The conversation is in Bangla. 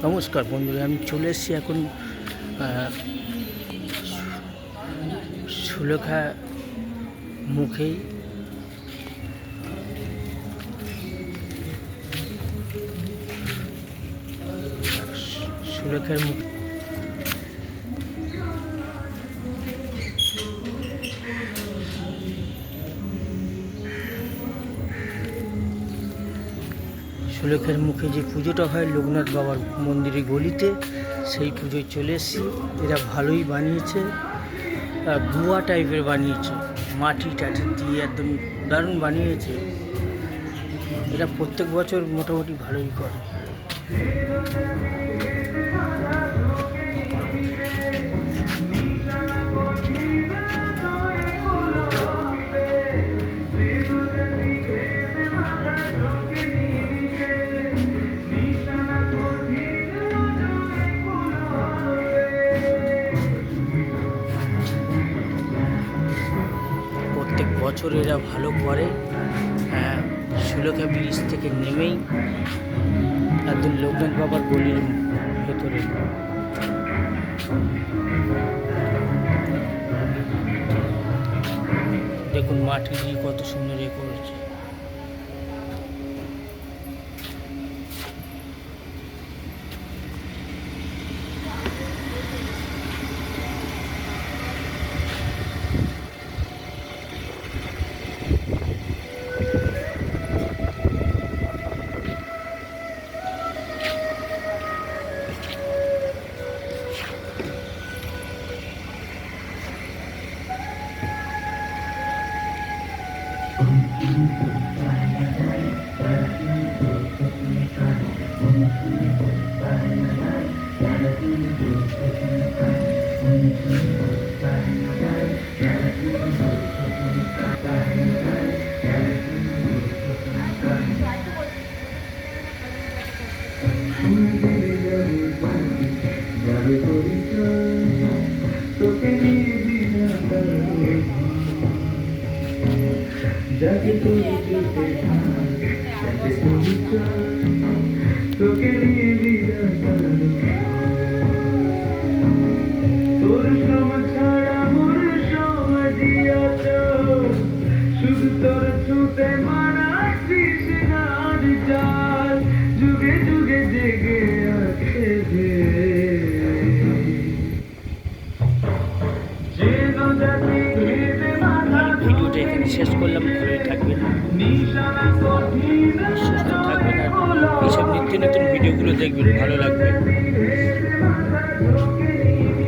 নমস্কার বন্ধুরা, আমি চলে এসেছি এখন সুলেখা মুখেই। সুলেখার মুখ সুলেখার মুখে যে পুজোটা হয় লোকনাথ বাবার মন্দিরে গলিতে, সেই পুজোয় চলে এসেছি। এরা ভালোই বানিয়েছে, গুয়া টাইপের বানিয়েছে, মাটি টাটি দিয়ে একদম দারুণ বানিয়েছে। এরা প্রত্যেক বছর মোটামুটি ভালোই করে। প্রত্যেক বছর এরা ভালো করে। সুলেখা ব্রিজ থেকে নেমেই একদম লোকনাথ বাবার গলির ভেতরে। দেখুন মাটি দিয়ে কত সুন্দর করেছে। ভিডিওটা এখানে শেষ করলাম। ভালোই থাকবেন, সুস্থ থাকবেন, আর এইসব নিত্য নতুন ভিডিওগুলো দেখবেন, ভালো লাগবে।